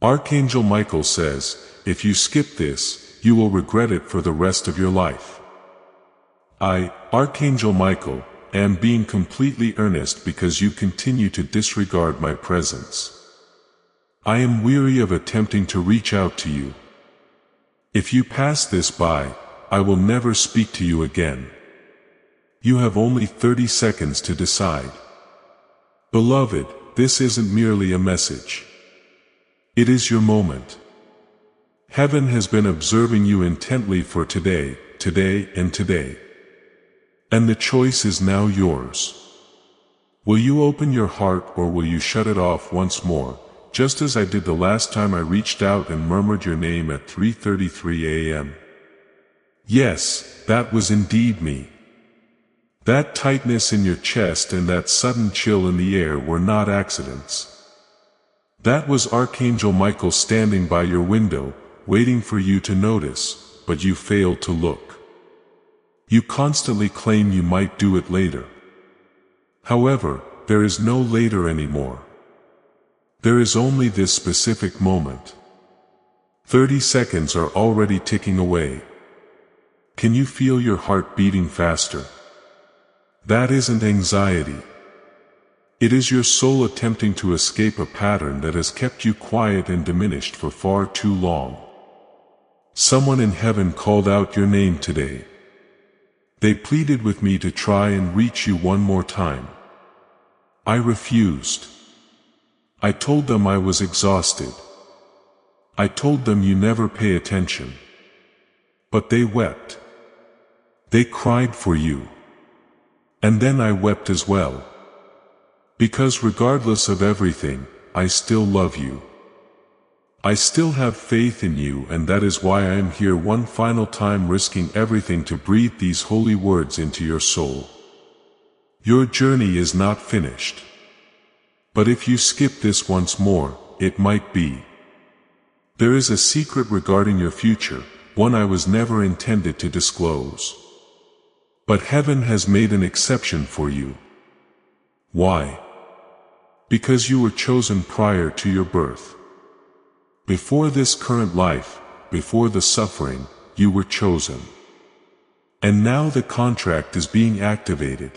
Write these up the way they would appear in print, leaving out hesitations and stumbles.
Archangel Michael says, if you skip this, you will regret it for the rest of your life. I, Archangel Michael, am being completely earnest because you continue to disregard my presence. I am weary of attempting to reach out to you. If you pass this by, I will never speak to you again. You have only 30 seconds to decide. Beloved, this isn't merely a message. It is your moment. Heaven has been observing you intently for today, and today. And the choice is now yours. Will you open your heart or will you shut it off once more, just as I did the last time I reached out and murmured your name at 3:33 a.m.? Yes, that was indeed me. That tightness in your chest and that sudden chill in the air were not accidents. That was Archangel Michael standing by your window, waiting for you to notice, but you failed to look. You constantly claim you might do it later. However, there is no later anymore. There is only this specific moment. 30 seconds are already ticking away. Can you feel your heart beating faster? That isn't anxiety. It is your soul attempting to escape a pattern that has kept you quiet and diminished for far too long. Someone in heaven called out your name today. They pleaded with me to try and reach you one more time. I refused. I told them I was exhausted. I told them you never pay attention. But they wept. They cried for you. And then I wept as well. Because regardless of everything, I still love you. I still have faith in you, and that is why I am here one final time, risking everything to breathe these holy words into your soul. Your journey is not finished. But if you skip this once more, it might be. There is a secret regarding your future, one I was never intended to disclose. But heaven has made an exception for you. Why? Because you were chosen prior to your birth. Before this current life, before the suffering, you were chosen. And now the contract is being activated.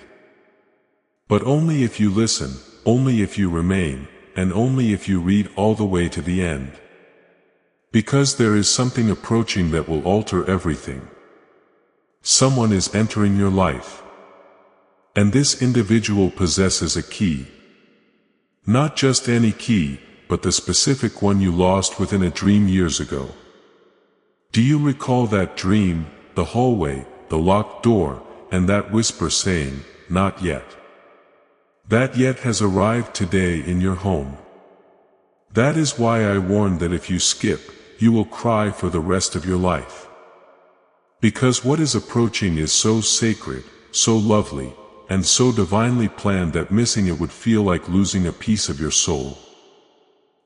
But only if you listen, only if you remain, and only if you read all the way to the end. Because there is something approaching that will alter everything. Someone is entering your life. And this individual possesses a key. Not just any key, but the specific one you lost within a dream years ago. Do you recall that dream, the hallway, the locked door, and that whisper saying, "Not yet"? That yet has arrived today in your home. That is why I warned that if you skip, you will cry for the rest of your life. Because what is approaching is so sacred, so lovely, and so divinely planned that missing it would feel like losing a piece of your soul.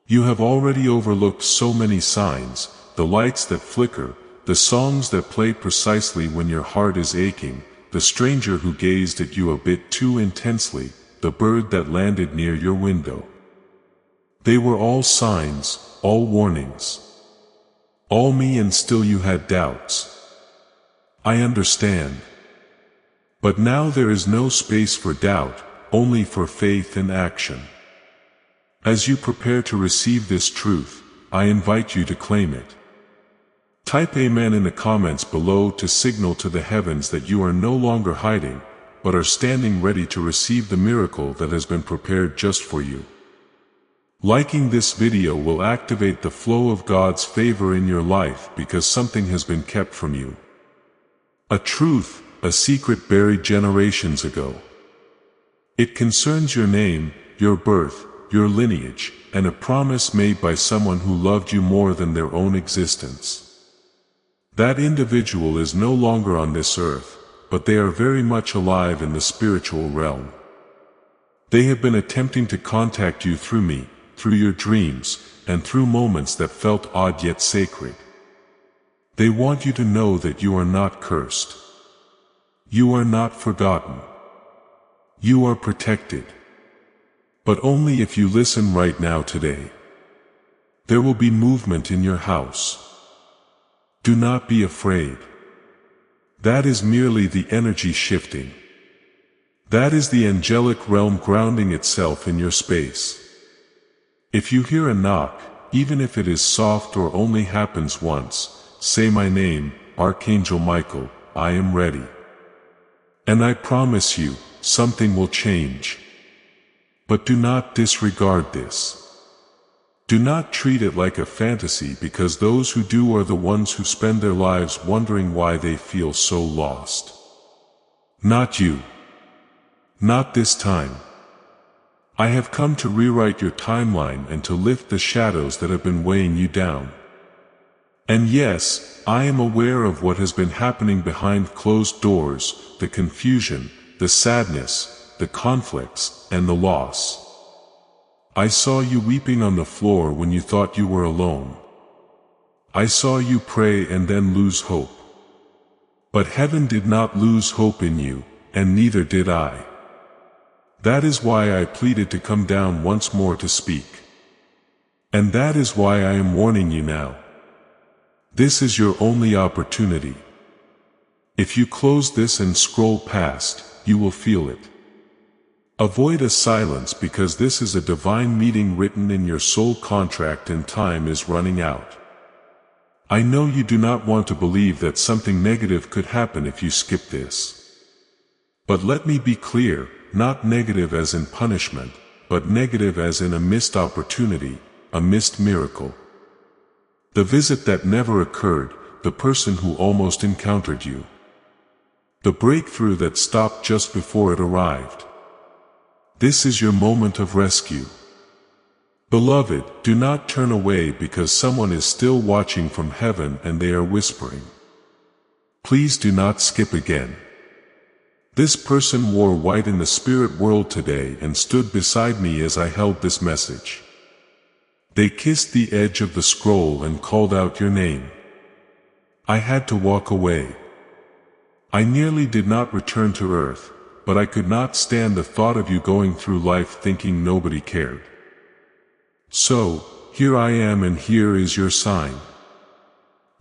You have already overlooked so many signs, the lights that flicker, the songs that play precisely when your heart is aching, the stranger who gazed at you a bit too intensely, the bird that landed near your window. They were all signs, all warnings. All me, and still you had doubts. I understand. But now there is no space for doubt, only for faith and action. As you prepare to receive this truth, I invite you to claim it. Type Amen in the comments below to signal to the heavens that you are no longer hiding, but are standing ready to receive the miracle that has been prepared just for you. Liking this video will activate the flow of God's favor in your life because something has been kept from you. A truth, a secret buried generations ago. It concerns your name, your birth, your lineage, and a promise made by someone who loved you more than their own existence. That individual is no longer on this earth, but they are very much alive in the spiritual realm. They have been attempting to contact you through me, through your dreams, and through moments that felt odd yet sacred. They want you to know that you are not cursed. You are not forgotten. You are protected. But only if you listen right now today. There will be movement in your house. Do not be afraid. That is merely the energy shifting. That is the angelic realm grounding itself in your space. If you hear a knock, even if it is soft or only happens once, say my name, Archangel Michael, I am ready. And I promise you, something will change. But do not disregard this. Do not treat it like a fantasy, because those who do are the ones who spend their lives wondering why they feel so lost. Not you. Not this time. I have come to rewrite your timeline and to lift the shadows that have been weighing you down. And yes, I am aware of what has been happening behind closed doors, the confusion, the sadness, the conflicts, and the loss. I saw you weeping on the floor when you thought you were alone. I saw you pray and then lose hope. But heaven did not lose hope in you, and neither did I. That is why I pleaded to come down once more to speak. And that is why I am warning you now. This is your only opportunity. If you close this and scroll past, you will feel it. Avoid a silence, because this is a divine meeting written in your soul contract and time is running out. I know you do not want to believe that something negative could happen if you skip this. But let me be clear, not negative as in punishment, but negative as in a missed opportunity, a missed miracle. The visit that never occurred, the person who almost encountered you. The breakthrough that stopped just before it arrived. This is your moment of rescue. Beloved, do not turn away, because someone is still watching from heaven and they are whispering. Please do not skip again. This person wore white in the spirit world today and stood beside me as I held this message. They kissed the edge of the scroll and called out your name. I had to walk away. I nearly did not return to earth, but I could not stand the thought of you going through life thinking nobody cared. So, here I am, and here is your sign.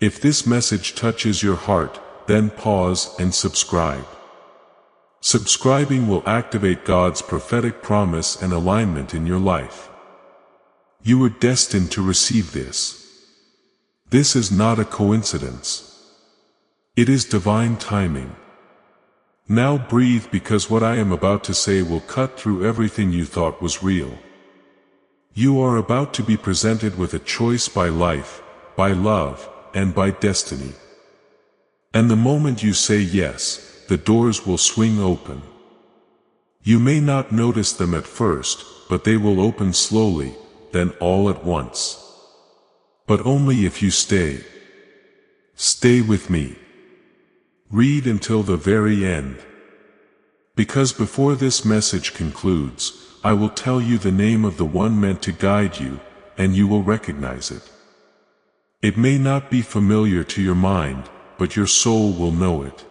If this message touches your heart, then pause and subscribe. Subscribing will activate God's prophetic promise and alignment in your life. You were destined to receive this. This is not a coincidence. It is divine timing. Now breathe, because what I am about to say will cut through everything you thought was real. You are about to be presented with a choice by life, by love, and by destiny. And the moment you say yes, the doors will swing open. You may not notice them at first, but they will open slowly, then all at once. But only if you stay. Stay with me. Read until the very end. Because before this message concludes, I will tell you the name of the one meant to guide you, and you will recognize it. It may not be familiar to your mind, but your soul will know it.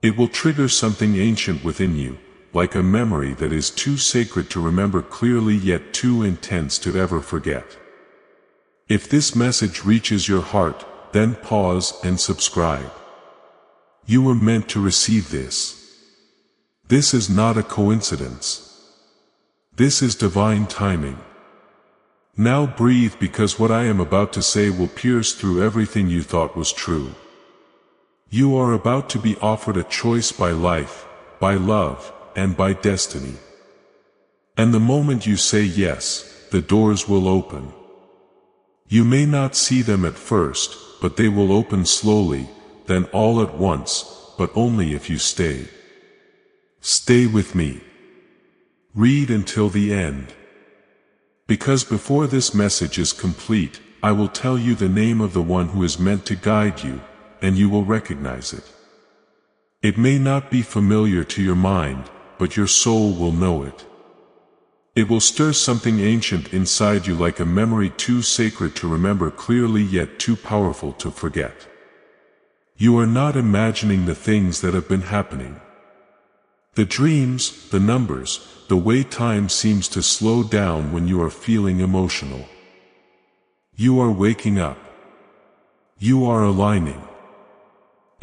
It will trigger something ancient within you, like a memory that is too sacred to remember clearly yet too intense to ever forget. If this message reaches your heart, then pause and subscribe. You were meant to receive this. This is not a coincidence. This is divine timing. Now breathe, because what I am about to say will pierce through everything you thought was true. You are about to be offered a choice by life, by love, and by destiny. And the moment you say yes, the doors will open. You may not see them at first, but they will open slowly, then all at once, but only if you stay. Stay with me. Read until the end. Because before this message is complete, I will tell you the name of the one who is meant to guide you, and you will recognize it. It may not be familiar to your mind, but your soul will know it. It will stir something ancient inside you, like a memory too sacred to remember clearly yet too powerful to forget. You are not imagining the things that have been happening. The dreams, the numbers, the way time seems to slow down when you are feeling emotional. You are waking up. You are aligning.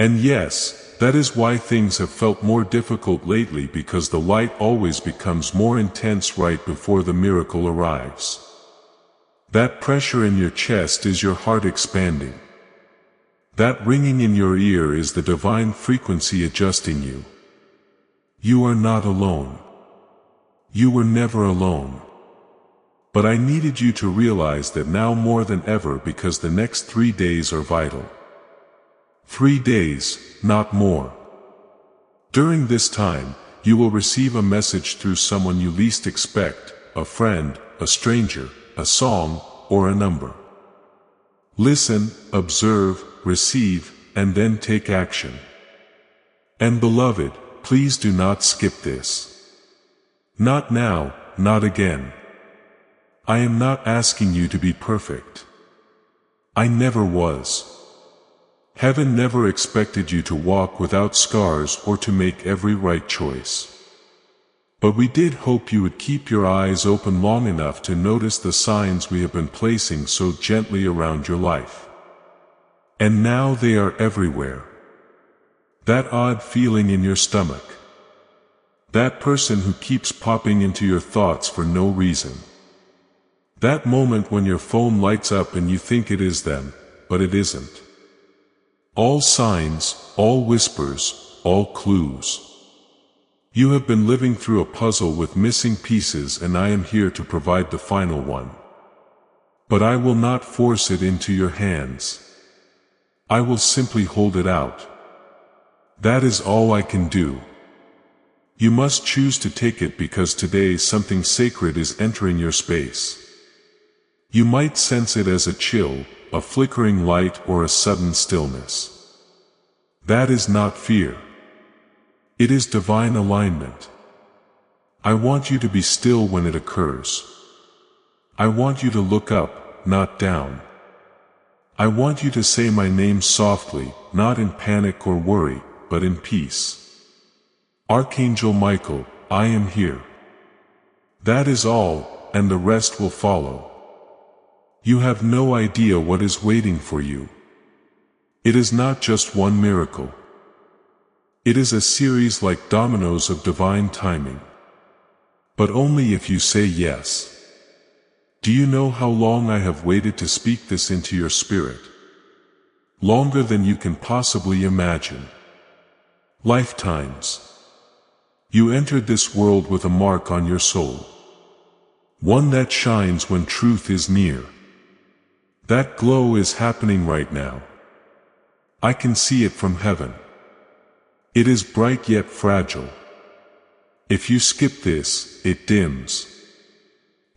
And yes, that is why things have felt more difficult lately, because the light always becomes more intense right before the miracle arrives. That pressure in your chest is your heart expanding. That ringing in your ear is the divine frequency adjusting you. You are not alone. You were never alone. But I needed you to realize that now more than ever, because the next 3 days are vital. 3 days, not more. During this time, you will receive a message through someone you least expect, a friend, a stranger, a song, or a number. Listen, observe, receive, and then take action. And beloved, please do not skip this. Not now, not again. I am not asking you to be perfect. I never was. Heaven never expected you to walk without scars or to make every right choice. But we did hope you would keep your eyes open long enough to notice the signs we have been placing so gently around your life. And now they are everywhere. That odd feeling in your stomach. That person who keeps popping into your thoughts for no reason. That moment when your phone lights up and you think it is them, but it isn't. All signs, all whispers, all clues. You have been living through a puzzle with missing pieces, and I am here to provide the final one. But I will not force it into your hands. I will simply hold it out. That is all I can do. You must choose to take it, because today something sacred is entering your space. You might sense it as a chill, a flickering light, or a sudden stillness. That is not fear. It is divine alignment. I want you to be still when it occurs. I want you to look up, not down. I want you to say my name softly, not in panic or worry, but in peace. Archangel Michael, I am here. That is all, and the rest will follow. You have no idea what is waiting for you. It is not just one miracle. It is a series like dominoes of divine timing. But only if you say yes. Do you know how long I have waited to speak this into your spirit? Longer than you can possibly imagine. Lifetimes. You entered this world with a mark on your soul. One that shines when truth is near. That glow is happening right now. I can see it from heaven. It is bright yet fragile. If you skip this, it dims.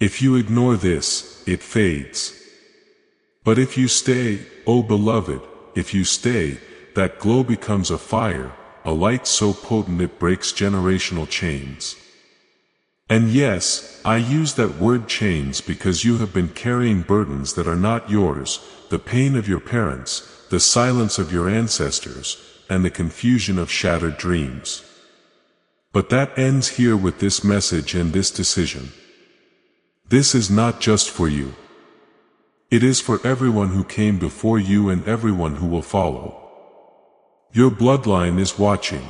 If you ignore this, it fades. But if you stay, oh beloved, if you stay, that glow becomes a fire, a light so potent it breaks generational chains. And yes, I use that word chains because you have been carrying burdens that are not yours, the pain of your parents, the silence of your ancestors, and the confusion of shattered dreams. But that ends here with this message and this decision. This is not just for you. It is for everyone who came before you and everyone who will follow. Your bloodline is watching.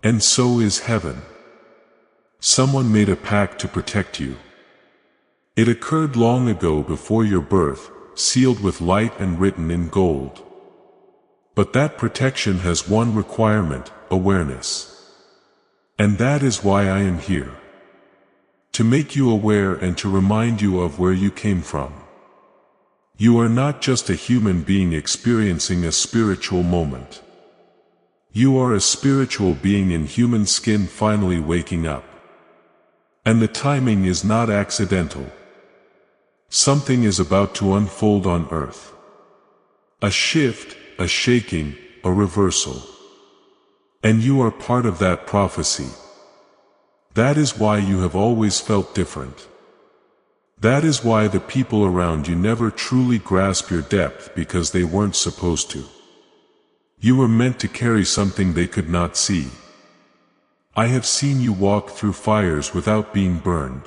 And so is heaven. Someone made a pact to protect you. It occurred long ago before your birth, sealed with light and written in gold. But that protection has one requirement: awareness. And that is why I am here. To make you aware and to remind you of where you came from. You are not just a human being experiencing a spiritual moment. You are a spiritual being in human skin finally waking up. And the timing is not accidental. Something is about to unfold on earth. A shift, a shaking, a reversal. And you are part of that prophecy. That is why you have always felt different. That is why the people around you never truly grasp your depth, because they weren't supposed to. You were meant to carry something they could not see. I have seen you walk through fires without being burned.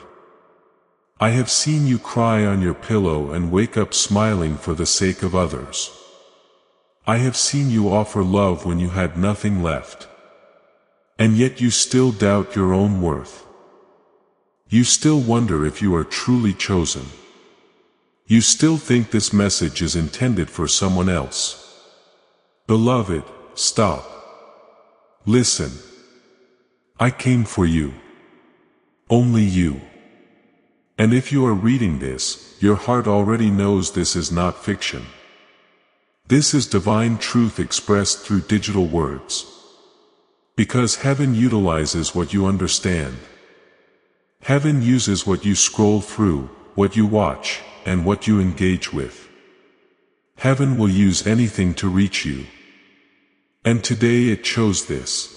I have seen you cry on your pillow and wake up smiling for the sake of others. I have seen you offer love when you had nothing left. And yet you still doubt your own worth. You still wonder if you are truly chosen. You still think this message is intended for someone else. Beloved, stop. Listen. I came for you. Only you. And if you are reading this, your heart already knows this is not fiction. This is divine truth expressed through digital words. Because heaven utilizes what you understand. Heaven uses what you scroll through, what you watch, and what you engage with. Heaven will use anything to reach you. And today it chose this.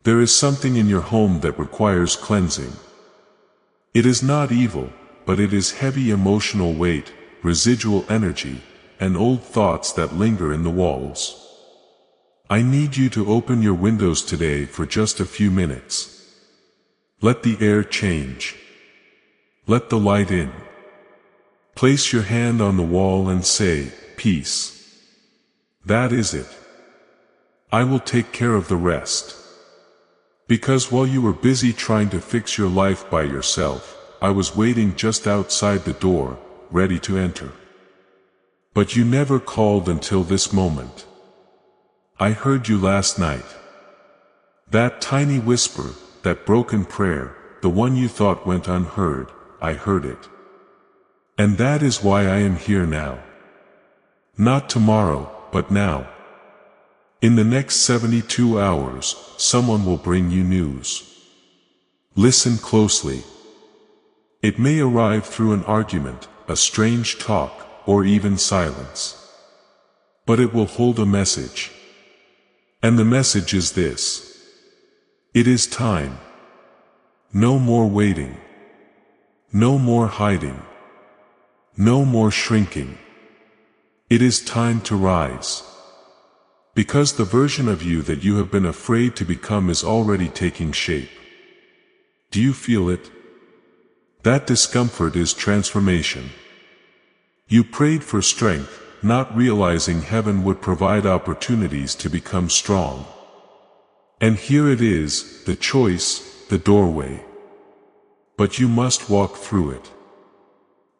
There is something in your home that requires cleansing. It is not evil, but it is heavy emotional weight, residual energy, and old thoughts that linger in the walls. I need you to open your windows today for just a few minutes. Let the air change. Let the light in. Place your hand on the wall and say, peace. That is it. I will take care of the rest. Because while you were busy trying to fix your life by yourself, I was waiting just outside the door, ready to enter. But you never called until this moment. I heard you last night. That tiny whisper, that broken prayer, the one you thought went unheard, I heard it. And that is why I am here now. Not tomorrow, but now. In the next 72 hours, someone will bring you news. Listen closely. It may arrive through an argument, a strange talk, or even silence. But it will hold a message. And the message is this. It is time. No more waiting. No more hiding. No more shrinking. It is time to rise. Because the version of you that you have been afraid to become is already taking shape. Do you feel it? That discomfort is transformation. You prayed for strength, not realizing heaven would provide opportunities to become strong. And here it is, the choice, the doorway. But you must walk through it.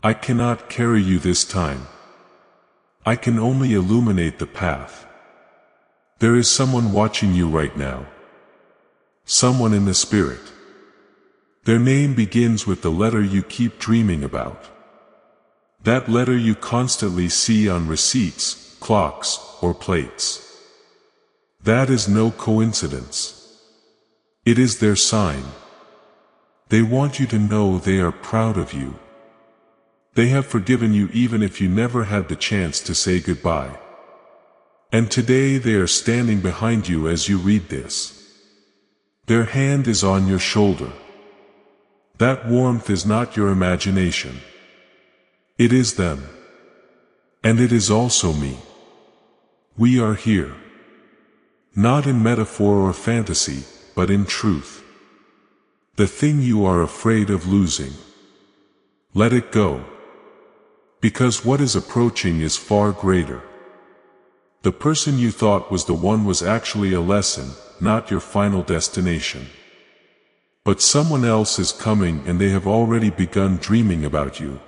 I cannot carry you this time. I can only illuminate the path. There is someone watching you right now. Someone in the spirit. Their name begins with the letter you keep dreaming about. That letter you constantly see on receipts, clocks, or plates. That is no coincidence. It is their sign. They want you to know they are proud of you. They have forgiven you even if you never had the chance to say goodbye. And today they are standing behind you as you read this. Their hand is on your shoulder. That warmth is not your imagination. It is them. And it is also me. We are here. Not in metaphor or fantasy, but in truth. The thing you are afraid of losing. Let it go. Because what is approaching is far greater. The person you thought was the one was actually a lesson, not your final destination. But someone else is coming and they have already begun dreaming about you.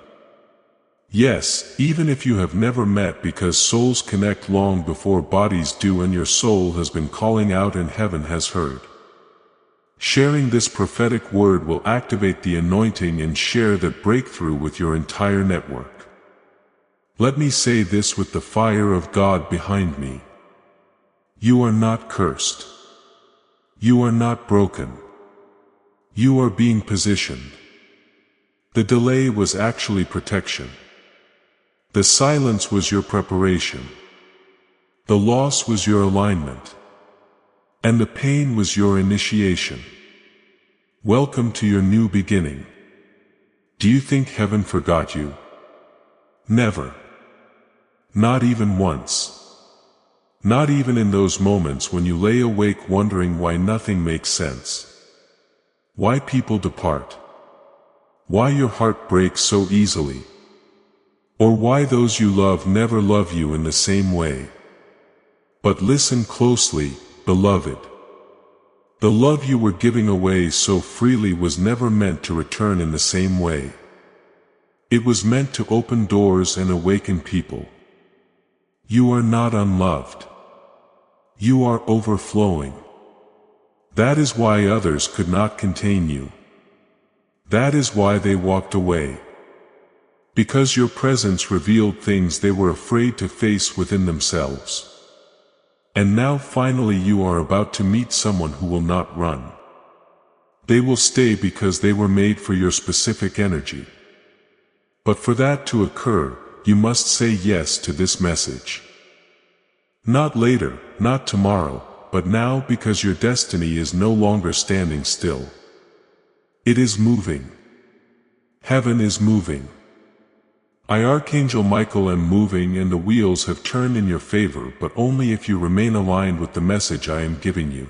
Yes, even if you have never met, because souls connect long before bodies do, and your soul has been calling out and heaven has heard. Sharing this prophetic word will activate the anointing and share that breakthrough with your entire network. Let me say this with the fire of God behind me. You are not cursed. You are not broken. You are being positioned. The delay was actually protection. The silence was your preparation. The loss was your alignment. And the pain was your initiation. Welcome to your new beginning. Do you think heaven forgot you? Never. Not even once. Not even in those moments when you lay awake wondering why nothing makes sense. Why people depart. why your heart breaks so easily, or why those you love never love you in the same way. But listen closely, beloved. The love you were giving away so freely was never meant to return in the same way. It was meant to open doors and awaken people. You are not unloved. You are overflowing. That is why others could not contain you. That is why they walked away. Because your presence revealed things they were afraid to face within themselves. And now finally you are about to meet someone who will not run. They will stay because they were made for your specific energy. But for that to occur, you must say yes to this message. Not later, not tomorrow, but now, because your destiny is no longer standing still. It is moving. Heaven is moving. I, Archangel Michael, am moving, and the wheels have turned in your favor, but only if you remain aligned with the message I am giving you.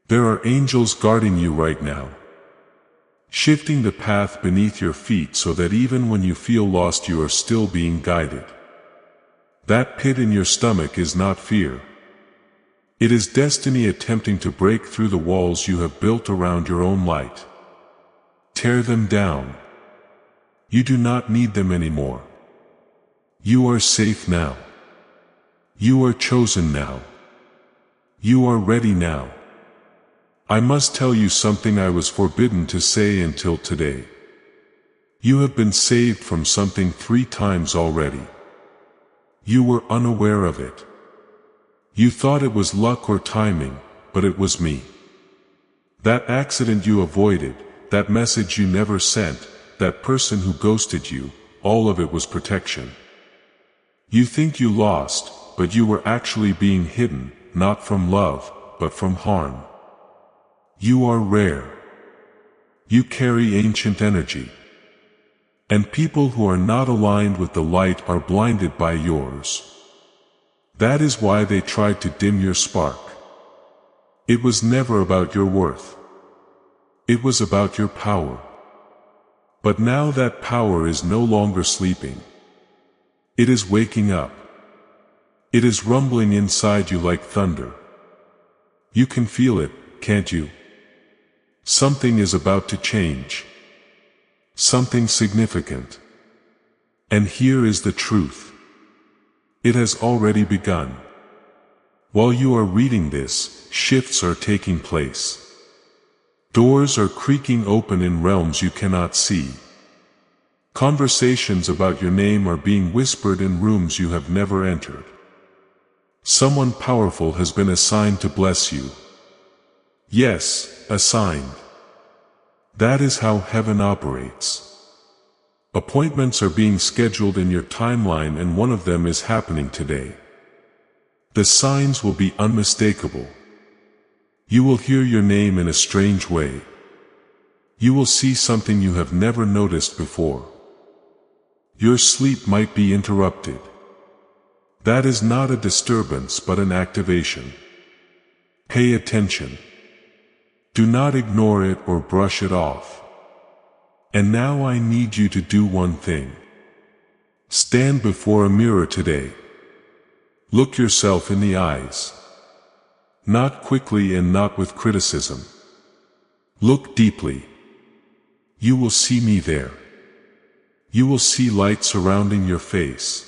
There are angels guarding you right now, shifting the path beneath your feet so that even when you feel lost you are still being guided. That pit in your stomach is not fear. It is destiny attempting to break through the walls you have built around your own light. Tear them down. You do not need them anymore. You are safe now. You are chosen now. You are ready now. I must tell you something I was forbidden to say until today. You have been saved from something 3 times already. You were unaware of it. You thought it was luck or timing, but it was me. That accident you avoided, that message you never sent, that person who ghosted you, all of it was protection. You think you lost, but you were actually being hidden, not from love, but from harm. You are rare. You carry ancient energy. And people who are not aligned with the light are blinded by yours. That is why they tried to dim your spark. It was never about your worth. It was about your power. But now that power is no longer sleeping. It is waking up. It is rumbling inside you like thunder. You can feel it, can't you? Something is about to change. Something significant. And here is the truth. It has already begun. While you are reading this, shifts are taking place. Doors are creaking open in realms you cannot see. Conversations about your name are being whispered in rooms you have never entered. Someone powerful has been assigned to bless you. Yes, assigned. That is how heaven operates. Appointments are being scheduled in your timeline, and one of them is happening today. The signs will be unmistakable. You will hear your name in a strange way. You will see something you have never noticed before. Your sleep might be interrupted. That is not a disturbance but an activation. Pay attention. Do not ignore it or brush it off. And now I need you to do one thing. Stand before a mirror today. Look yourself in the eyes. Not quickly and not with criticism. Look deeply. You will see me there. You will see light surrounding your face.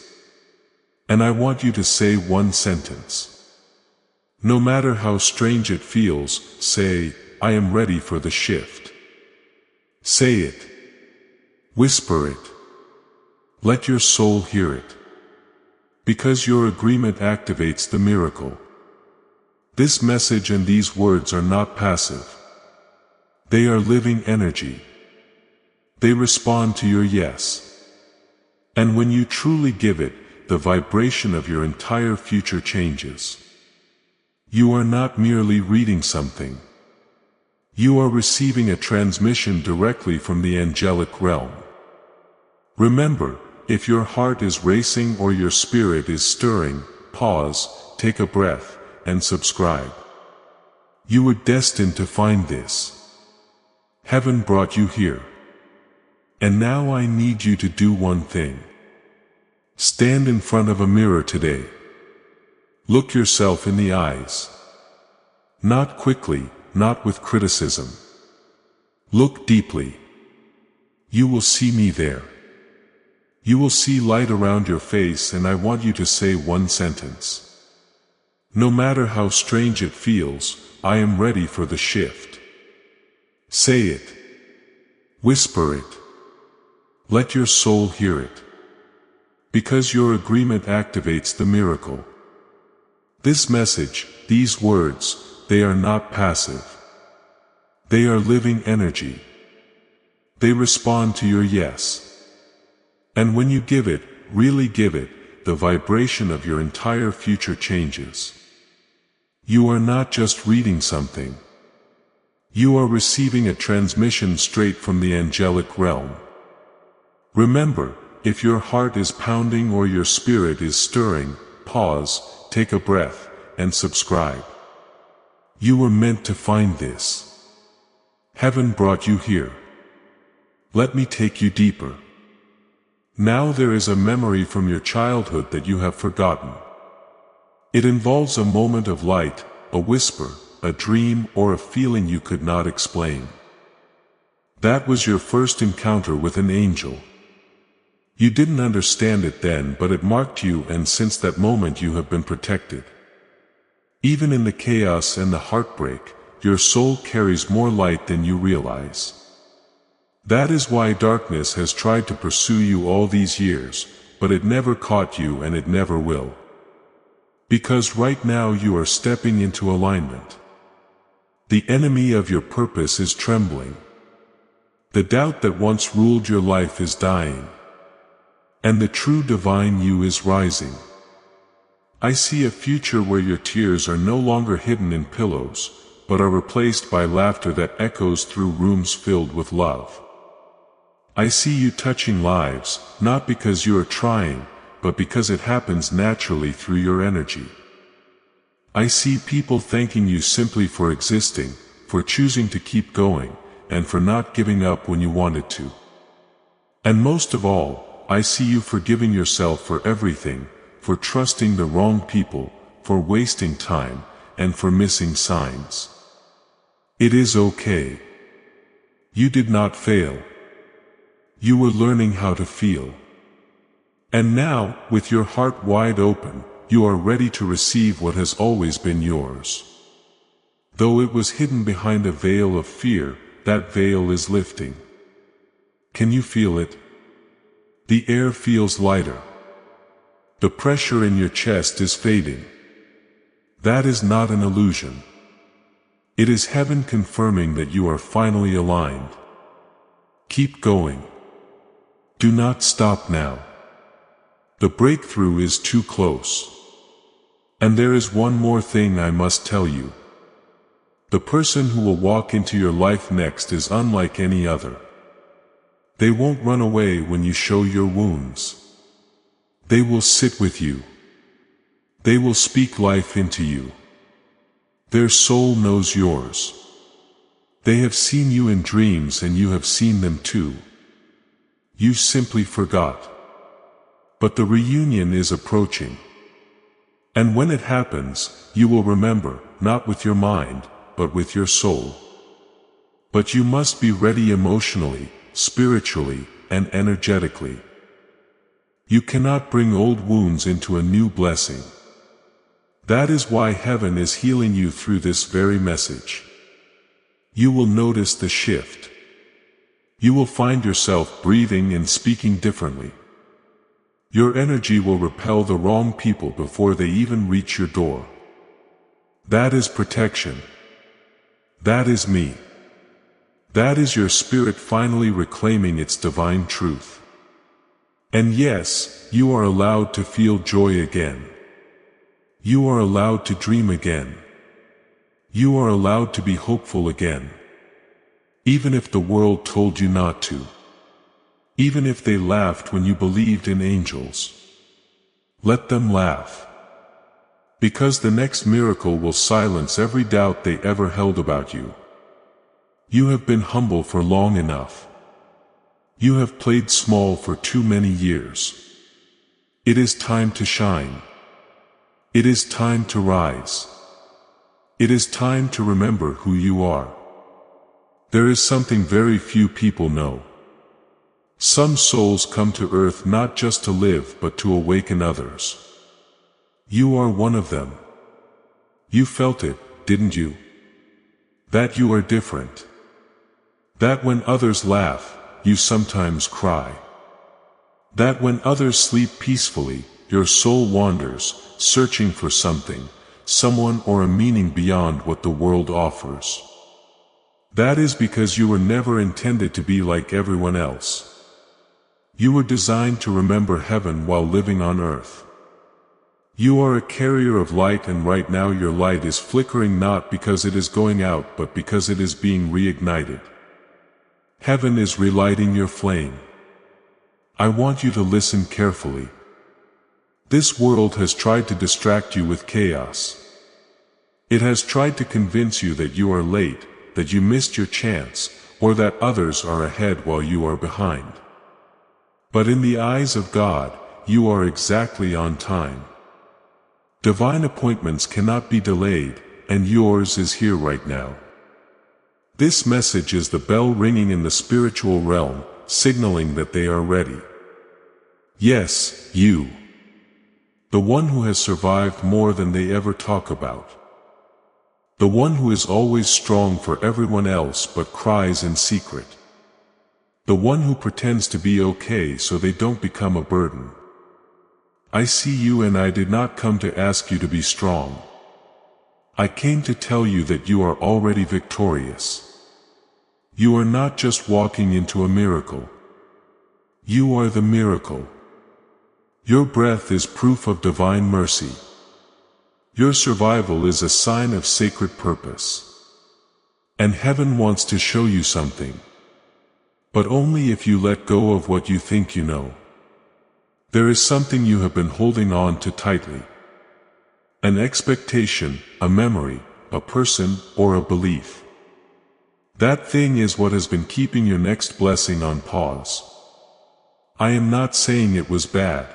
And I want you to say one sentence. No matter how strange it feels, say, I am ready for the shift. Say it. Whisper it. Let your soul hear it. Because your agreement activates the miracle. This message and these words are not passive. They are living energy. They respond to your yes. And when you truly give it, the vibration of your entire future changes. You are not merely reading something. You are receiving a transmission directly from the angelic realm. Remember, if your heart is racing or your spirit is stirring, pause, take a breath, and subscribe. You were destined to find this. Heaven brought you here. And now I need you to do one thing. Stand in front of a mirror today. Look yourself in the eyes. Not quickly, not with criticism. Look deeply. You will see me there. You will see light around your face, and I want you to say one sentence. No matter how strange it feels, I am ready for the shift. Say it. Whisper it. Let your soul hear it. Because your agreement activates the miracle. This message, these words, they are not passive. They are living energy. They respond to your yes. And when you give it, really give it, the vibration of your entire future changes. You are not just reading something. You are receiving a transmission straight from the angelic realm. Remember, if your heart is pounding or your spirit is stirring, pause, take a breath, and subscribe. You were meant to find this. Heaven brought you here. Let me take you deeper. Now there is a memory from your childhood that you have forgotten. It involves a moment of light, a whisper, a dream, or a feeling you could not explain. That was your first encounter with an angel. You didn't understand it then, but it marked you, and since that moment you have been protected. Even in the chaos and the heartbreak, your soul carries more light than you realize. That is why darkness has tried to pursue you all these years, but it never caught you, and it never will. Because right now you are stepping into alignment. The enemy of your purpose is trembling. The doubt that once ruled your life is dying. And the true divine you is rising. I see a future where your tears are no longer hidden in pillows, but are replaced by laughter that echoes through rooms filled with love. I see you touching lives, not because you are trying, but because it happens naturally through your energy. I see people thanking you simply for existing, for choosing to keep going, and for not giving up when you wanted to. And most of all, I see you forgiving yourself for everything, for trusting the wrong people, for wasting time, and for missing signs. It is okay. You did not fail. You were learning how to feel. And now, with your heart wide open, you are ready to receive what has always been yours. Though it was hidden behind a veil of fear, that veil is lifting. Can you feel it? The air feels lighter. The pressure in your chest is fading. That is not an illusion. It is heaven confirming that you are finally aligned. Keep going. Do not stop now. The breakthrough is too close. And there is one more thing I must tell you. The person who will walk into your life next is unlike any other. They won't run away when you show your wounds. They will sit with you. They will speak life into you. Their soul knows yours. They have seen you in dreams, and you have seen them too. You simply forgot. But the reunion is approaching. And when it happens, you will remember, not with your mind, but with your soul. But you must be ready emotionally, spiritually, and energetically. You cannot bring old wounds into a new blessing. That is why heaven is healing you through this very message. You will notice the shift. You will find yourself breathing and speaking differently. Your energy will repel the wrong people before they even reach your door. That is protection. That is me. That is your spirit finally reclaiming its divine truth. And yes, you are allowed to feel joy again. You are allowed to dream again. You are allowed to be hopeful again. Even if the world told you not to. Even if they laughed when you believed in angels. Let them laugh. Because the next miracle will silence every doubt they ever held about you. You have been humble for long enough. You have played small for too many years. It is time to shine. It is time to rise. It is time to remember who you are. There is something very few people know. Some souls come to earth not just to live but to awaken others. You are one of them. You felt it, didn't you? That you are different. That when others laugh, you sometimes cry. That when others sleep peacefully, your soul wanders, searching for something, someone or a meaning beyond what the world offers. That is because you were never intended to be like everyone else. You were designed to remember heaven while living on earth. You are a carrier of light, and right now your light is flickering not because it is going out but because it is being reignited. Heaven is relighting your flame. I want you to listen carefully. This world has tried to distract you with chaos. It has tried to convince you that you are late, that you missed your chance, or that others are ahead while you are behind. But in the eyes of God, you are exactly on time. Divine appointments cannot be delayed, and yours is here right now. This message is the bell ringing in the spiritual realm, signaling that they are ready. Yes, you. The one who has survived more than they ever talk about. The one who is always strong for everyone else but cries in secret. The one who pretends to be okay so they don't become a burden. I see you, and I did not come to ask you to be strong. I came to tell you that you are already victorious. You are not just walking into a miracle. You are the miracle. Your breath is proof of divine mercy. Your survival is a sign of sacred purpose. And heaven wants to show you something. But only if you let go of what you think you know. There is something you have been holding on to tightly. An expectation, a memory, a person, or a belief. That thing is what has been keeping your next blessing on pause. I am not saying it was bad.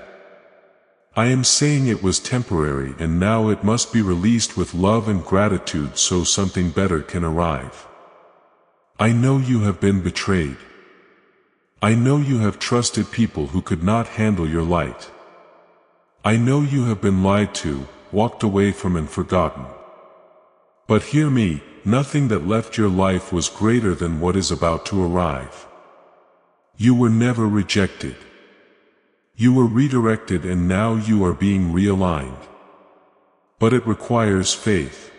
I am saying it was temporary, and now it must be released with love and gratitude so something better can arrive. I know you have been betrayed. I know you have trusted people who could not handle your light. I know you have been lied to, walked away from, and forgotten. But hear me, nothing that left your life was greater than what is about to arrive. You were never rejected. You were redirected, and now you are being realigned. But it requires faith.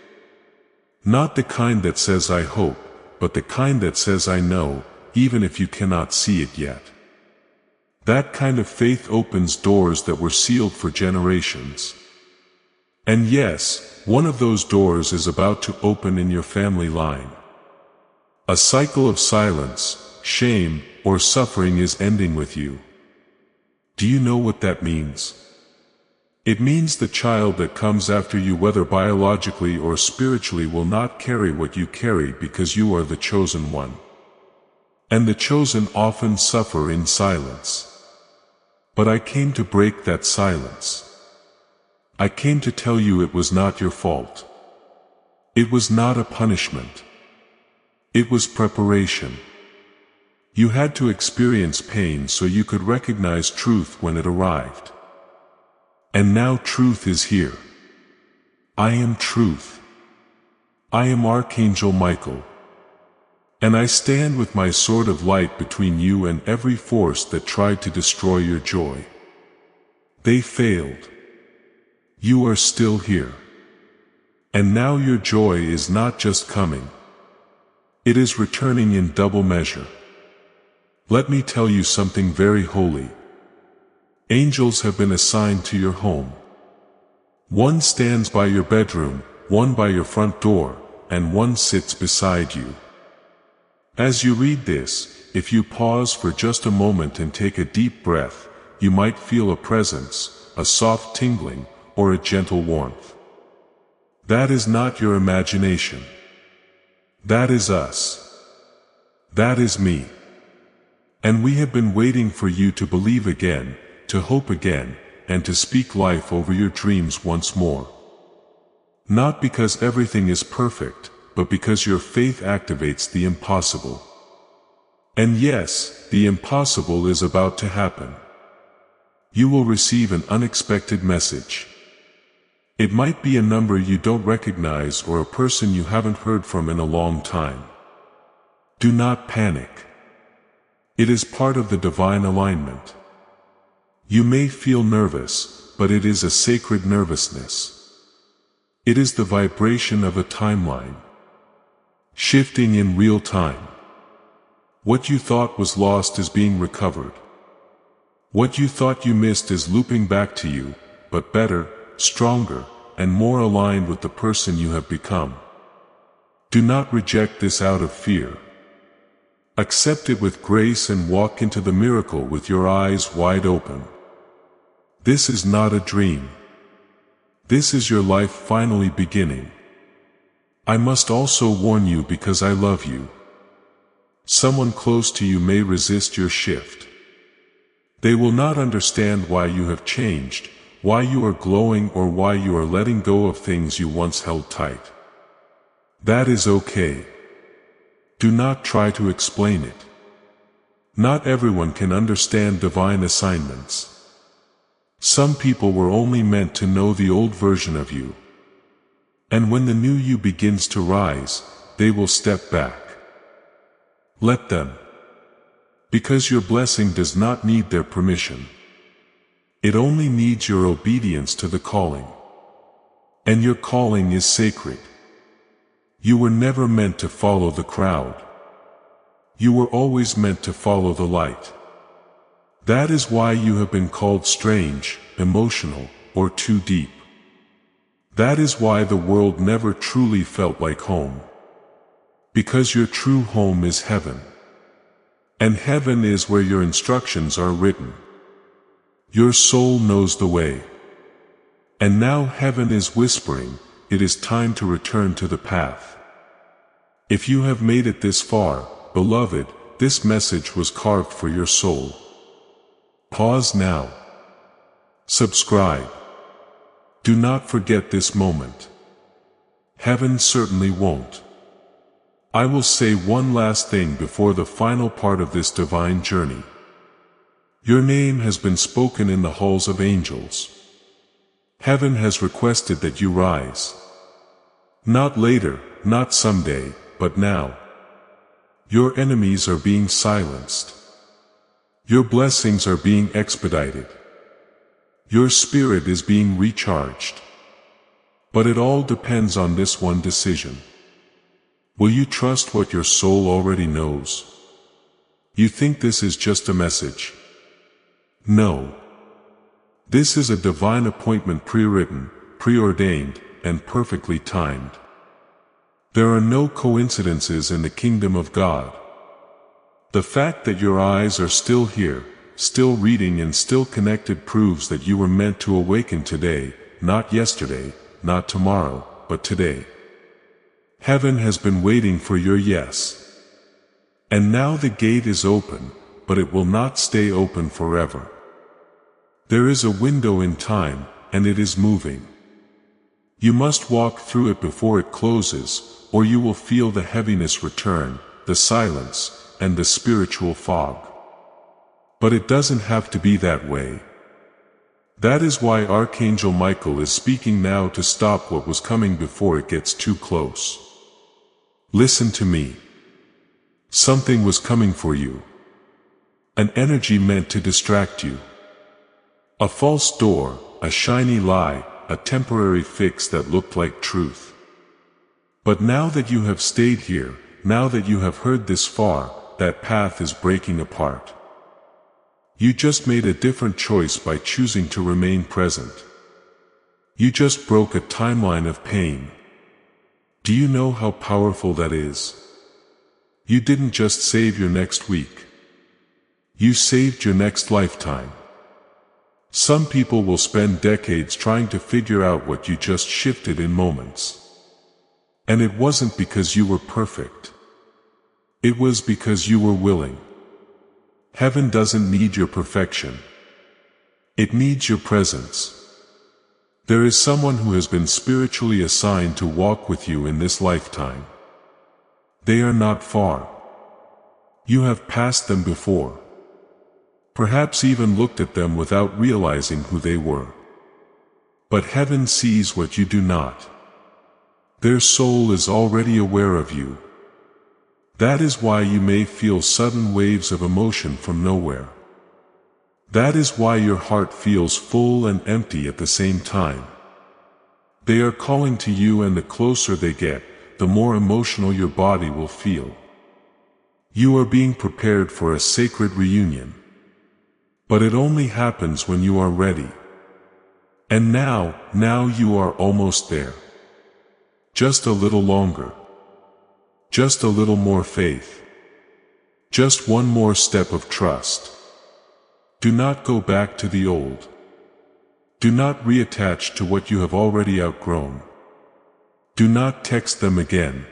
Not the kind that says I hope, but the kind that says I know, even if you cannot see it yet. That kind of faith opens doors that were sealed for generations. And yes, one of those doors is about to open in your family line. A cycle of silence, shame, or suffering is ending with you. Do you know what that means? It means the child that comes after you, whether biologically or spiritually, will not carry what you carry because you are the chosen one. And the chosen often suffer in silence. But I came to break that silence. I came to tell you it was not your fault. It was not a punishment. It was preparation. You had to experience pain so you could recognize truth when it arrived. And now truth is here. I am truth. I am Archangel Michael. And I stand with my sword of light between you and every force that tried to destroy your joy. They failed. You are still here. And now your joy is not just coming. It is returning in double measure. Let me tell you something very holy. Angels have been assigned to your home. One stands by your bedroom, one by your front door, and one sits beside you. As you read this, if you pause for just a moment and take a deep breath, you might feel a presence, a soft tingling, or a gentle warmth. That is not your imagination. That is us. That is me. And we have been waiting for you to believe again, to hope again, and to speak life over your dreams once more. Not because everything is perfect, but because your faith activates the impossible. And yes, the impossible is about to happen. You will receive an unexpected message. It might be a number you don't recognize or a person you haven't heard from in a long time. Do not panic. It is part of the divine alignment. You may feel nervous, but it is a sacred nervousness. It is the vibration of a timeline, shifting in real time. What you thought was lost is being recovered. What you thought you missed is looping back to you, but better, stronger, and more aligned with the person you have become. Do not reject this out of fear. Accept it with grace and walk into the miracle with your eyes wide open. This is not a dream. This is your life finally beginning. I must also warn you because I love you. Someone close to you may resist your shift. They will not understand why you have changed, why you are glowing, or why you are letting go of things you once held tight. That is okay. Do not try to explain it. Not everyone can understand divine assignments. Some people were only meant to know the old version of you. And when the new you begins to rise, they will step back. Let them. Because your blessing does not need their permission. It only needs your obedience to the calling. And your calling is sacred. You were never meant to follow the crowd. You were always meant to follow the light. That is why you have been called strange, emotional, or too deep. That is why the world never truly felt like home. Because your true home is heaven. And heaven is where your instructions are written. Your soul knows the way. And now heaven is whispering, it is time to return to the path. If you have made it this far, beloved, this message was carved for your soul. Pause now. Subscribe. Do not forget this moment. Heaven certainly won't. I will say one last thing before the final part of this divine journey. Your name has been spoken in the halls of angels. Heaven has requested that you rise. Not later, not someday, but now. Your enemies are being silenced. Your blessings are being expedited. Your spirit is being recharged. But it all depends on this one decision. Will you trust what your soul already knows? You think this is just a message? No. This is a divine appointment pre-written, preordained, and perfectly timed. There are no coincidences in the kingdom of God. The fact that your eyes are still here, still reading and still connected proves that you were meant to awaken today, not yesterday, not tomorrow, but today. Heaven has been waiting for your yes. And now the gate is open, but it will not stay open forever. There is a window in time, and it is moving. You must walk through it before it closes, or you will feel the heaviness return, the silence, and the spiritual fog. But it doesn't have to be that way. That is why Archangel Michael is speaking now to stop what was coming before it gets too close. Listen to me. Something was coming for you. An energy meant to distract you. A false door, a shiny lie, a temporary fix that looked like truth. But now that you have stayed here, now that you have heard this far, that path is breaking apart. You just made a different choice by choosing to remain present. You just broke a timeline of pain. Do you know how powerful that is? You didn't just save your next week. You saved your next lifetime. Some people will spend decades trying to figure out what you just shifted in moments. And it wasn't because you were perfect. It was because you were willing. Heaven doesn't need your perfection. It needs your presence. There is someone who has been spiritually assigned to walk with you in this lifetime. They are not far. You have passed them before. Perhaps even looked at them without realizing who they were. But heaven sees what you do not. Their soul is already aware of you. That is why you may feel sudden waves of emotion from nowhere. That is why your heart feels full and empty at the same time. They are calling to you, and the closer they get, the more emotional your body will feel. You are being prepared for a sacred reunion. But it only happens when you are ready. And now you are almost there. Just a little longer. Just a little more faith. Just one more step of trust. Do not go back to the old. Do not reattach to what you have already outgrown. Do not text them again.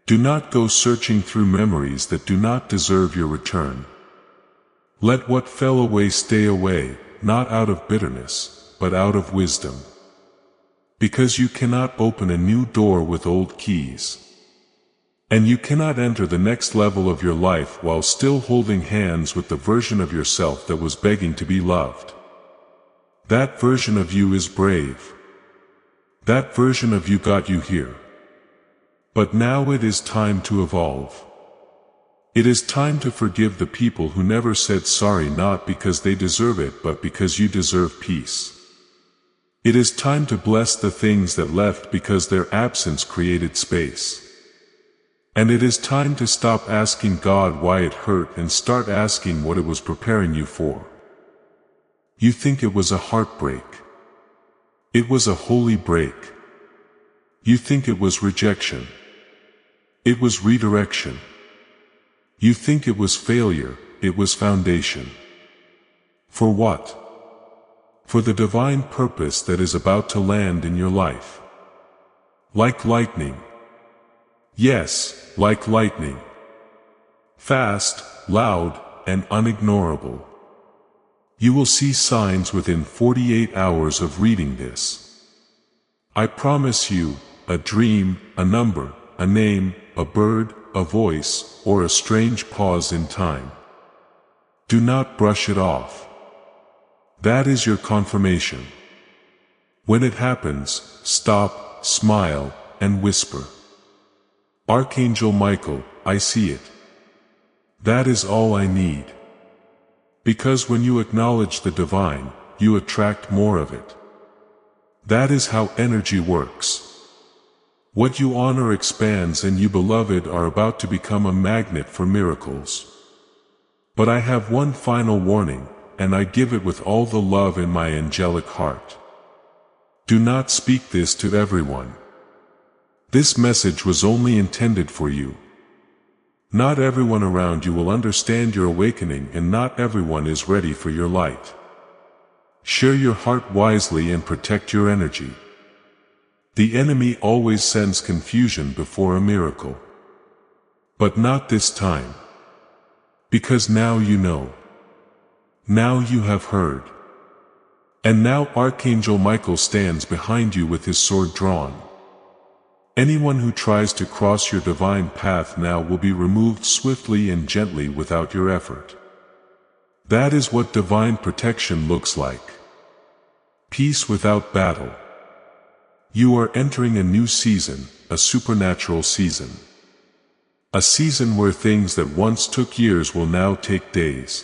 Do not go searching through memories that do not deserve your return. Let what fell away stay away, not out of bitterness, but out of wisdom. Because you cannot open a new door with old keys. And you cannot enter the next level of your life while still holding hands with the version of yourself that was begging to be loved. That version of you is brave. That version of you got you here. But now it is time to evolve. It is time to forgive the people who never said sorry, not because they deserve it but because you deserve peace. It is time to bless the things that left because their absence created space. And it is time to stop asking God why it hurt and start asking what it was preparing you for. You think it was a heartbreak. It was a holy break. You think it was rejection. It was redirection. You think it was failure. It was foundation. For what? For the divine purpose that is about to land in your life. Like lightning. Yes, like lightning. Fast, loud, and unignorable. You will see signs within 48 hours of reading this. I promise you, a dream, a number, a name, a bird, a voice, or a strange pause in time. Do not brush it off. That is your confirmation. When it happens, stop, smile, and whisper. Archangel Michael, I see it. That is all I need. Because when you acknowledge the divine, you attract more of it. That is how energy works. What you honor expands, and you, beloved, are about to become a magnet for miracles. But I have one final warning, and I give it with all the love in my angelic heart. Do not speak this to everyone. This message was only intended for you. Not everyone around you will understand your awakening, and not everyone is ready for your light. Share your heart wisely and protect your energy. The enemy always sends confusion before a miracle. But not this time. Because now you know. Now you have heard. And now Archangel Michael stands behind you with his sword drawn. Anyone who tries to cross your divine path now will be removed swiftly and gently without your effort. That is what divine protection looks like. Peace without battle. You are entering a new season, a supernatural season. A season where things that once took years will now take days.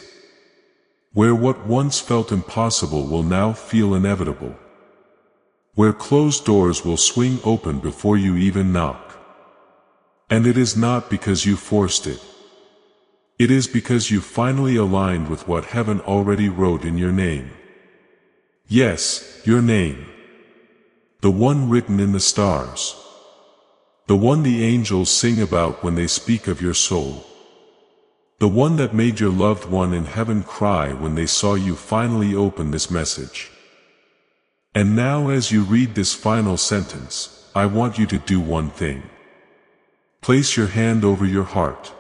Where what once felt impossible will now feel inevitable. Where closed doors will swing open before you even knock. And it is not because you forced it. It is because you finally aligned with what heaven already wrote in your name. Yes, your name. The one written in the stars. The one the angels sing about when they speak of your soul. The one that made your loved one in heaven cry when they saw you finally open this message. And now, as you read this final sentence, I want you to do one thing. Place your hand over your heart.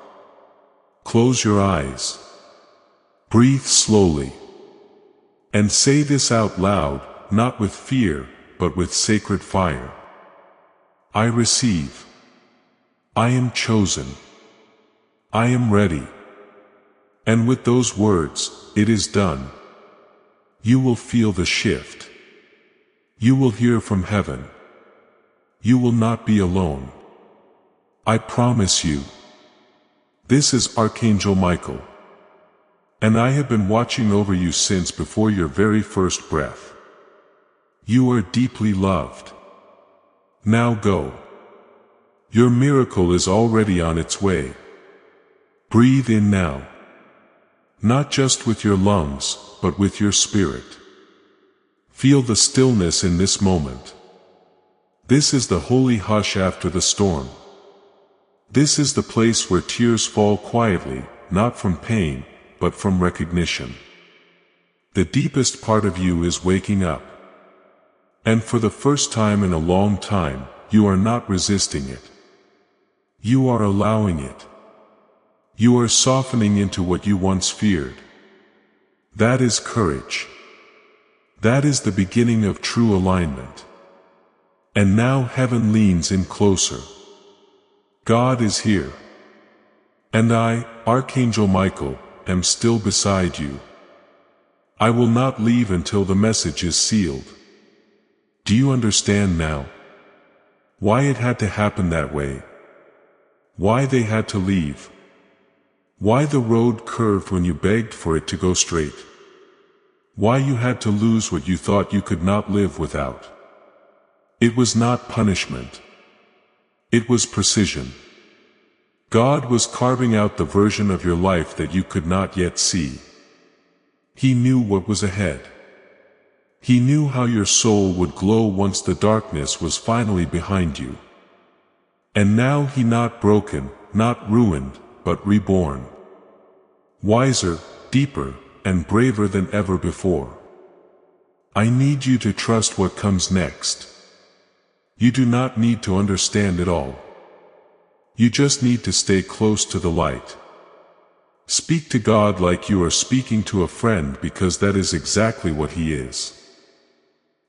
Close your eyes. Breathe slowly. And say this out loud, not with fear, but with sacred fire. I receive. I am chosen. I am ready. And with those words, it is done. You will feel the shift. You will hear from heaven. You will not be alone. I promise you. This is Archangel Michael. And I have been watching over you since before your very first breath. You are deeply loved. Now go. Your miracle is already on its way. Breathe in now. Not just with your lungs, but with your spirit. Feel the stillness in this moment. This is the holy hush after the storm. This is the place where tears fall quietly, not from pain, but from recognition. The deepest part of you is waking up. And for the first time in a long time, you are not resisting it. You are allowing it. You are softening into what you once feared. That is courage. That is the beginning of true alignment. And now heaven leans in closer. God is here. And I, Archangel Michael, am still beside you. I will not leave until the message is sealed. Do you understand now? Why it had to happen that way? Why they had to leave? Why the road curved when you begged for it to go straight? Why you had to lose what you thought you could not live without? It was not punishment. It was precision. God was carving out the version of your life that you could not yet see. He knew what was ahead. He knew how your soul would glow once the darkness was finally behind you. And now He not broken, not ruined, but reborn. Wiser, deeper, and braver than ever before. I need you to trust what comes next. You do not need to understand it all. You just need to stay close to the light. Speak to God like you are speaking to a friend, because that is exactly what He is.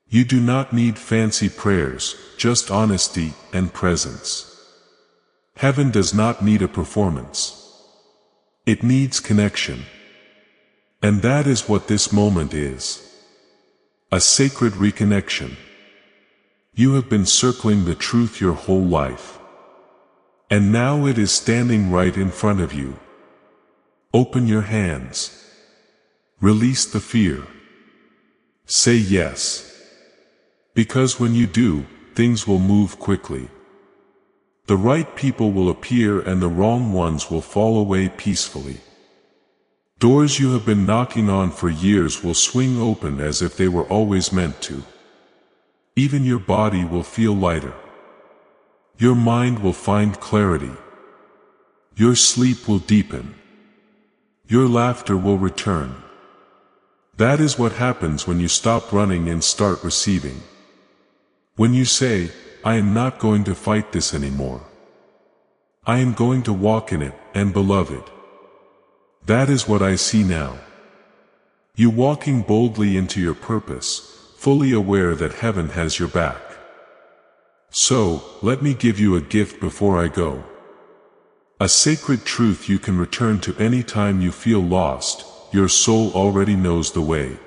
You do not need fancy prayers, just honesty and presence. Heaven does not need a performance. It needs connection. And that is what this moment is. A sacred reconnection. You have been circling the truth your whole life. And now it is standing right in front of you. Open your hands. Release the fear. Say yes. Because when you do, things will move quickly. The right people will appear and the wrong ones will fall away peacefully. Doors you have been knocking on for years will swing open as if they were always meant to. Even your body will feel lighter. Your mind will find clarity. Your sleep will deepen. Your laughter will return. That is what happens when you stop running and start receiving. When you say, I am not going to fight this anymore. I am going to walk in it, and beloved. That is what I see now. You walking boldly into your purpose, fully aware that heaven has your back. So, let me give you a gift before I go. A sacred truth you can return to any time you feel lost. Your soul already knows the way.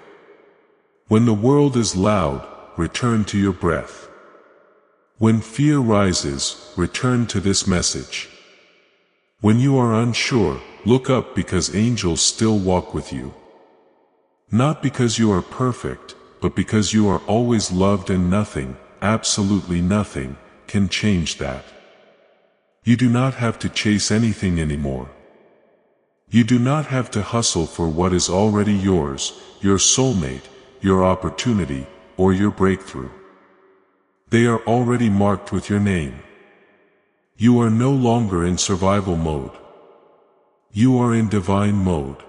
When the world is loud, return to your breath. When fear rises, return to this message. When you are unsure, look up, because angels still walk with you. Not because you are perfect, but because you are always loved, and nothing, absolutely nothing, can change that. You do not have to chase anything anymore. You do not have to hustle for what is already yours, your soulmate, your opportunity, or your breakthrough. They are already marked with your name. You are no longer in survival mode. You are in divine mode.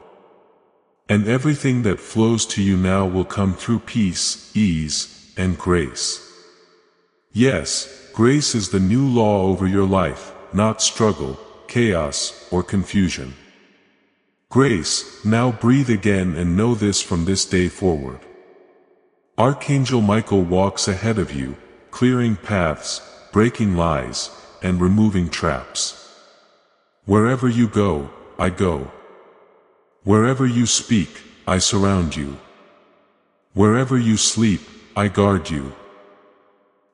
And everything that flows to you now will come through peace, ease, and grace. Yes, grace is the new law over your life, not struggle, chaos, or confusion. Grace, now breathe again and know this from this day forward. Archangel Michael walks ahead of you, clearing paths, breaking lies, and removing traps. Wherever you go, I go. Wherever you speak, I surround you. Wherever you sleep, I guard you.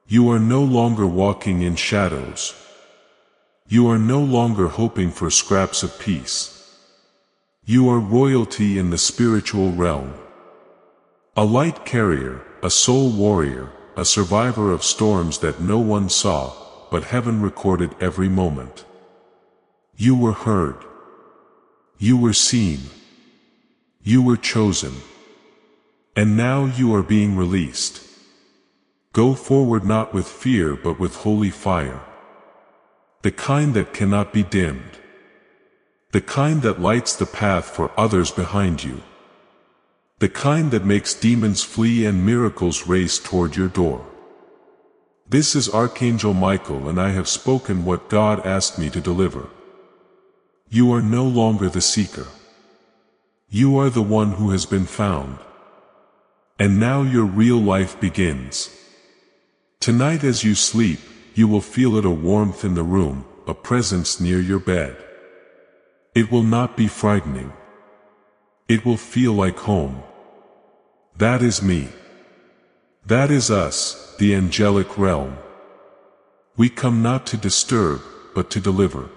You are no longer walking in shadows. You are no longer hoping for scraps of peace. You are royalty in the spiritual realm. A light carrier, a soul warrior, a survivor of storms that no one saw, but heaven recorded every moment. You were heard. You were seen. You were chosen. And now you are being released. Go forward not with fear but with holy fire. The kind that cannot be dimmed. The kind that lights the path for others behind you. The kind that makes demons flee and miracles race toward your door. This is Archangel Michael, and I have spoken what God asked me to deliver. You are no longer the seeker. You are the one who has been found. And now your real life begins. Tonight as you sleep, you will feel it, a warmth in the room, a presence near your bed. It will not be frightening. It will feel like home. That is me. That is us, the angelic realm. We come not to disturb, but to deliver.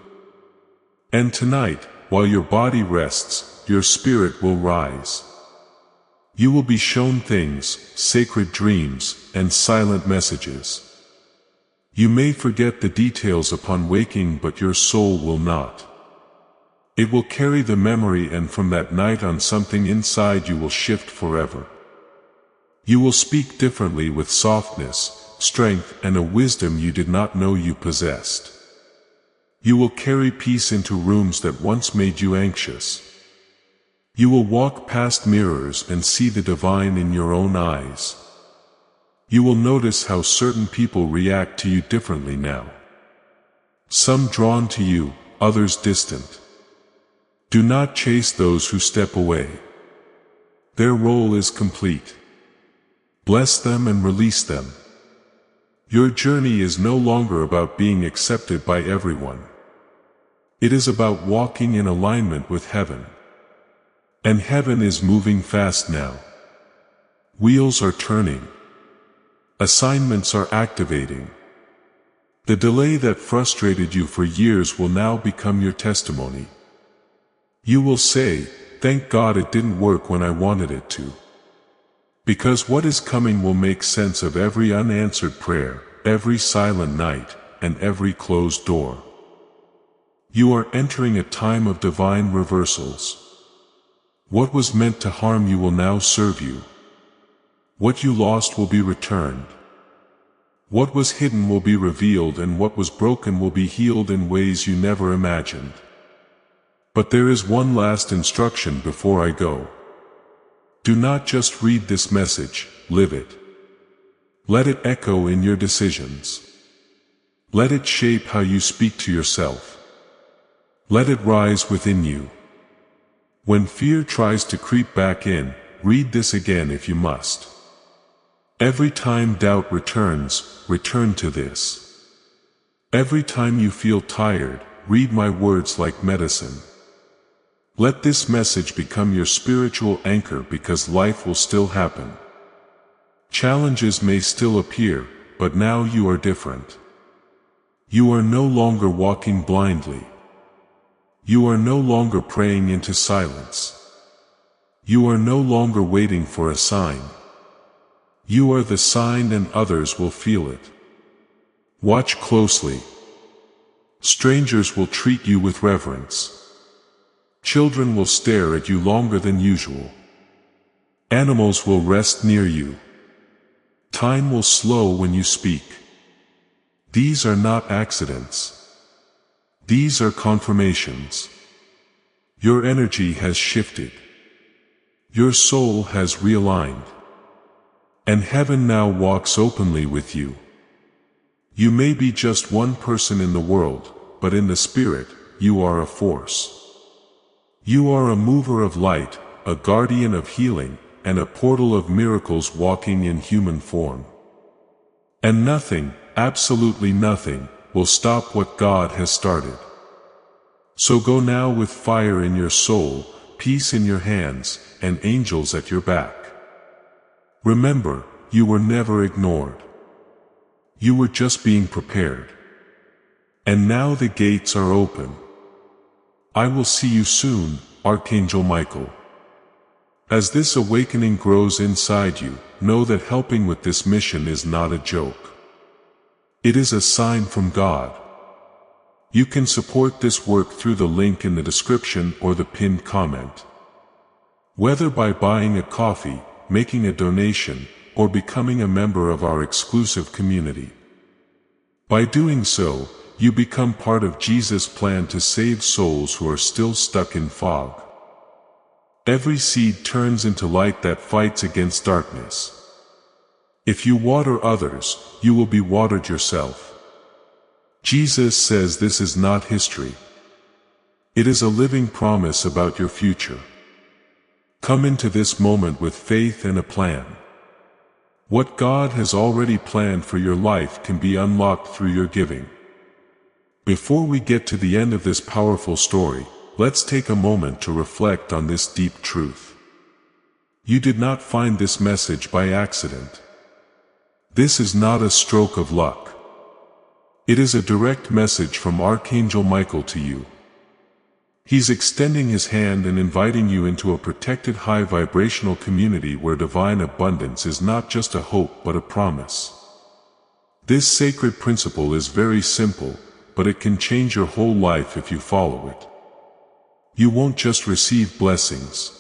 And tonight, while your body rests, your spirit will rise. You will be shown things, sacred dreams, and silent messages. You may forget the details upon waking, but your soul will not. It will carry the memory, and from that night on something inside you will shift forever. You will speak differently, with softness, strength, and a wisdom you did not know you possessed. You will carry peace into rooms that once made you anxious. You will walk past mirrors and see the divine in your own eyes. You will notice how certain people react to you differently now. Some drawn to you, others distant. Do not chase those who step away. Their role is complete. Bless them and release them. Your journey is no longer about being accepted by everyone. It is about walking in alignment with heaven. And heaven is moving fast now. Wheels are turning. Assignments are activating. The delay that frustrated you for years will now become your testimony. You will say, "Thank God it didn't work when I wanted it to." Because what is coming will make sense of every unanswered prayer, every silent night, and every closed door. You are entering a time of divine reversals. What was meant to harm you will now serve you. What you lost will be returned. What was hidden will be revealed, and what was broken will be healed in ways you never imagined. But there is one last instruction before I go. Do not just read this message, live it. Let it echo in your decisions. Let it shape how you speak to yourself. Let it rise within you. When fear tries to creep back in, read this again if you must. Every time doubt returns, return to this. Every time you feel tired, read my words like medicine. Let this message become your spiritual anchor, because life will still happen. Challenges may still appear, but now you are different. You are no longer walking blindly. You are no longer praying into silence. You are no longer waiting for a sign. You are the sign, and others will feel it. Watch closely. Strangers will treat you with reverence. Children will stare at you longer than usual. Animals will rest near you. Time will slow when you speak. These are not accidents. These are confirmations. Your energy has shifted. Your soul has realigned. And heaven now walks openly with you. You may be just one person in the world, but in the spirit, you are a force. You are a mover of light, a guardian of healing, and a portal of miracles walking in human form. And nothing, absolutely nothing, will stop what God has started. So go now with fire in your soul, peace in your hands, and angels at your back. Remember, you were never ignored. You were just being prepared. And now the gates are open. I will see you soon, Archangel Michael. As this awakening grows inside you, know that helping with this mission is not a joke. It is a sign from God. You can support this work through the link in the description or the pinned comment. Whether by buying a coffee, making a donation, or becoming a member of our exclusive community. By doing so, you become part of Jesus' plan to save souls who are still stuck in fog. Every seed turns into light that fights against darkness. If you water others, you will be watered yourself. Jesus says this is not history. It is a living promise about your future. Come into this moment with faith and a plan. What God has already planned for your life can be unlocked through your giving. Before we get to the end of this powerful story, let's take a moment to reflect on this deep truth. You did not find this message by accident. This is not a stroke of luck. It is a direct message from Archangel Michael to you. He's extending his hand and inviting you into a protected high vibrational community where divine abundance is not just a hope but a promise. This sacred principle is very simple, but it can change your whole life if you follow it. You won't just receive blessings.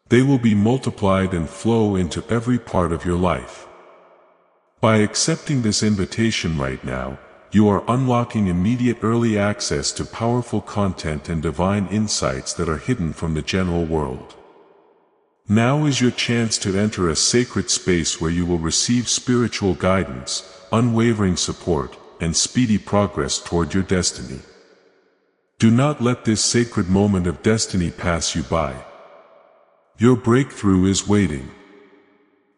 They will be multiplied and flow into every part of your life. By accepting this invitation right now, you are unlocking immediate early access to powerful content and divine insights that are hidden from the general world. Now is your chance to enter a sacred space where you will receive spiritual guidance, unwavering support, and speedy progress toward your destiny. Do not let this sacred moment of destiny pass you by. Your breakthrough is waiting.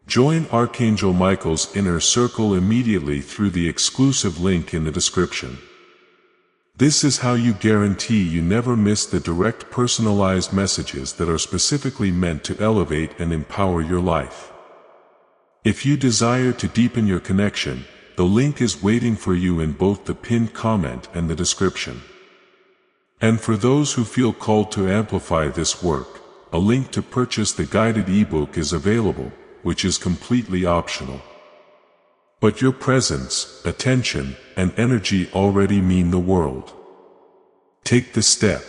Join Archangel Michael's inner circle immediately through the exclusive link in the description. This is how you guarantee you never miss the direct personalized messages that are specifically meant to elevate and empower your life. If you desire to deepen your connection, the link is waiting for you in both the pinned comment and the description. And for those who feel called to amplify this work, a link to purchase the guided ebook is available, which is completely optional. But your presence, attention, and energy already mean the world. Take the step.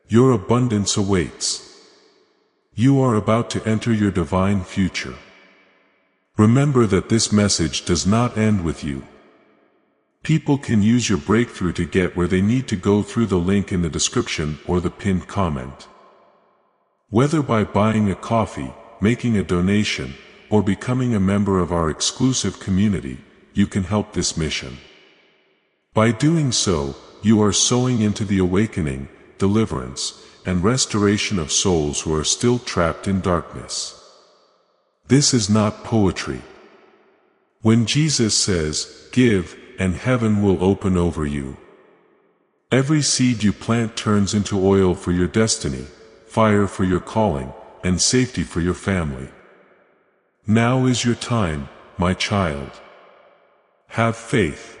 Your abundance awaits. You are about to enter your divine future. Remember that this message does not end with you. People can use your breakthrough to get where they need to go through the link in the description or the pinned comment. Whether by buying a coffee, making a donation, or becoming a member of our exclusive community, you can help this mission. By doing so, you are sowing into the awakening, deliverance, and restoration of souls who are still trapped in darkness. This is not poetry. When Jesus says, "Give, and heaven will open over you," every seed you plant turns into oil for your destiny, fire for your calling, and safety for your family. Now is your time, my child. Have faith.